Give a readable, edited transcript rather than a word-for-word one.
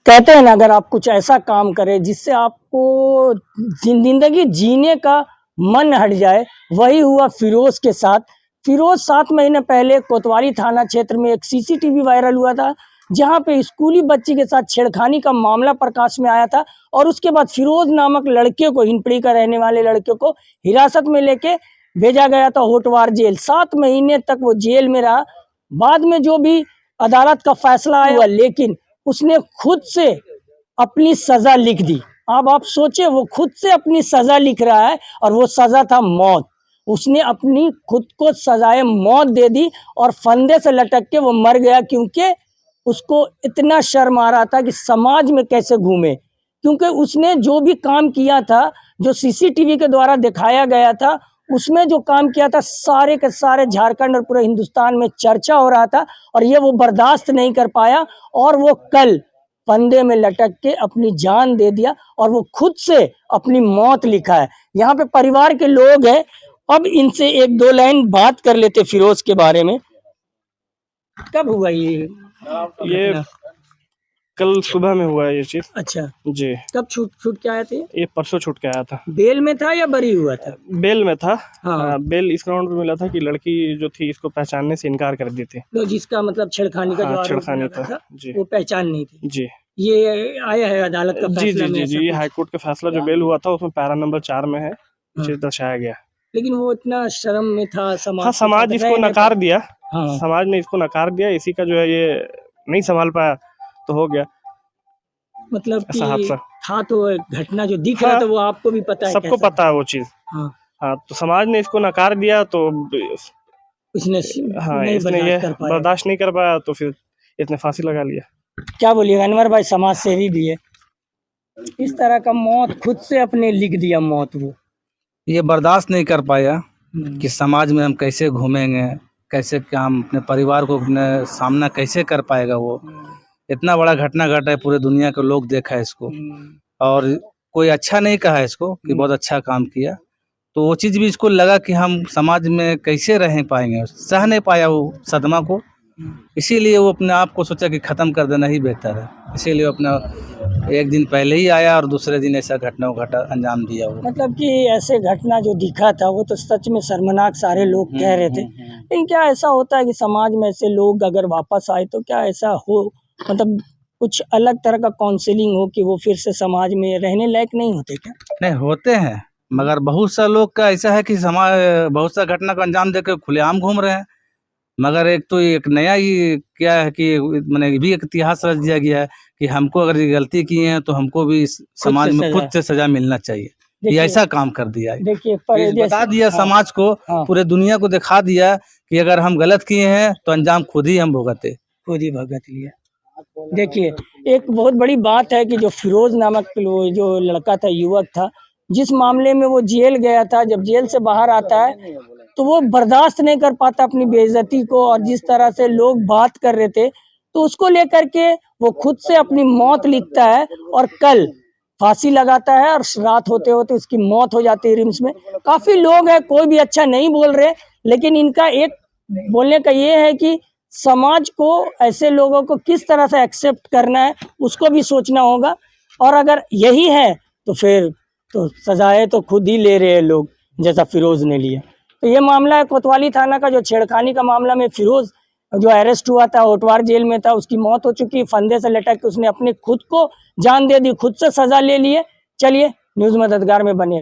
कहते हैं ना, अगर आप कुछ ऐसा काम करें जिससे आपको जिंदगी जीने का मन हट जाए, वही हुआ फिरोज के साथ। फिरोज 7 महीने पहले कोतवाली थाना क्षेत्र में एक सीसीटीवी वायरल हुआ था, जहां पे स्कूली बच्ची के साथ छेड़खानी का मामला प्रकाश में आया था। और उसके बाद फिरोज नामक लड़के को, हिंदपीढ़ी का रहने वाले लड़के को हिरासत में लेके भेजा गया था होटवार जेल। 7 महीने तक वो जेल में रहा। बाद में जो भी अदालत का फैसला आया, लेकिन उसने खुद से अपनी सजा लिख दी। अब आप सोचे, वो खुद से अपनी सजा लिख रहा है और वो सजा था मौत। उसने अपनी खुद को सजाए मौत दे दी और फंदे से लटक के वो मर गया, क्योंकि उसको इतना शर्म आ रहा था कि समाज में कैसे घूमे। क्योंकि उसने जो भी काम किया था, जो सीसीटीवी के द्वारा दिखाया गया था, उसमें जो काम किया था, सारे के सारे झारखंड और पूरे हिंदुस्तान में चर्चा हो रहा था। और ये वो बर्दाश्त नहीं कर पाया और वो कल फंदे में लटक के अपनी जान दे दिया और वो खुद से अपनी मौत लिखा है। यहाँ पे परिवार के लोग हैं, अब इनसे 1-2 लाइन बात कर लेते फिरोज के बारे में। कब हुआ ये कल सुबह में हुआ है ये चीज। अच्छा जी। कब छूट के आए थे? ये परसों छूट के आया था। बेल में था या बरी हुआ था? बेल में था। हाँ। बेल इस ग्राउंड पे मिला था कि लड़की जो थी इसको पहचानने से इनकार कर दी थी। तो जिसका मतलब छेड़खानी का जो आरोप छेड़खानी लगा था, जी। वो पहचान नहीं थी। जी। ये आया है अदालत का जी फैसला जी में? जी जी, ये हाईकोर्ट का फैसला जो बेल हुआ था उसमें पैरा नंबर 4 में है, चीज दर्शाया गया। लेकिन वो इतना शर्म में था, समाज समाज इसको नकार दिया। हाँ। समाज ने इसको नकार दिया, इसी का जो है ये नहीं संभाल पाया तो हो गया मतलब कि हादसा। था तो घटना जो दिख रहा था वो आपको भी पता है, सबको पता है वो चीज। हाँ, तो समाज ने इसको नकार दिया तो इसने इसने ये बर्दाश्त नहीं कर पाया तो फिर इसने फांसी लगा लिया। क्या बोलिएगा अनवर भाई, समाज सेवी भी है, इस तरह का मौत खुद से अपने लिख दिया मौत। वो ये बर्दाश्त नहीं कर पाया कि समाज में हम कैसे घूमेंगे, कैसे क्या हम अपने परिवार को अपने सामना कैसे कर पाएगा। वो इतना बड़ा घटना घटा है, पूरे दुनिया के लोग देखा है इसको और कोई अच्छा नहीं कहा है इसको कि बहुत अच्छा काम किया। तो वो चीज़ भी इसको लगा कि हम समाज में कैसे रह पाएंगे, सह नहीं पाया वो सदमा को। इसीलिए वो अपने आप को सोचा कि ख़त्म कर देना ही बेहतर है। इसीलिए अपना एक दिन पहले ही आया और दूसरे दिन ऐसा घटना अंजाम दिया। वो मतलब कि ऐसे घटना जो दिखा था वो तो सच में शर्मनाक सारे लोग कह रहे थे। लेकिन क्या ऐसा होता है कि समाज में ऐसे लोग अगर वापस आए तो क्या ऐसा हो, मतलब कुछ अलग तरह का काउंसलिंग हो कि वो फिर से समाज में रहने लायक नहीं होते? क्या नहीं होते हैं, मगर बहुत सा लोग का ऐसा है कि समाज बहुत सा घटना को अंजाम देकर खुलेआम घूम रहे हैं। मगर एक तो एक नया ही क्या है कि मैंने भी एक इतिहास रच दिया गया है कि हमको अगर ये गलती किए हैं तो हमको भी समाज में खुद से सजा मिलना चाहिए। ये ऐसा काम कर दिया है। देखिए बता दिया समाज को, पूरे दुनिया को दिखा दिया कि अगर हम गलत किए हैं तो अंजाम खुद ही हम भुगते, खुद ही भुगत लिया। देखिए एक बहुत बड़ी बात है कि जो फिरोज नामक जो लड़का था, युवक था, जिस मामले में वो जेल गया था, जब जेल से बाहर आता है तो वो बर्दाश्त नहीं कर पाता अपनी बेइज्जती को, और जिस तरह से लोग बात कर रहे थे तो उसको लेकर के वो खुद से अपनी मौत लिखता है और कल फांसी लगाता है और रात होते होते उसकी मौत हो जाती है रिम्स में। काफी लोग हैं, कोई भी अच्छा नहीं बोल रहे, लेकिन इनका एक बोलने का ये है कि समाज को ऐसे लोगों को किस तरह से एक्सेप्ट करना है उसको भी सोचना होगा। और अगर यही है तो फिर तो सजाएं तो खुद ही ले रहे हैं लोग, जैसा फिरोज ने लिया। तो ये मामला है कोतवाली थाना का, जो छेड़खानी का मामला में फिरोज जो अरेस्ट हुआ था, होटवार जेल में था, उसकी मौत हो चुकी है। फंदे से लटक के उसने अपने खुद को जान दे दी, खुद से सजा ले लिए। चलिए न्यूज़ मददगार में बने।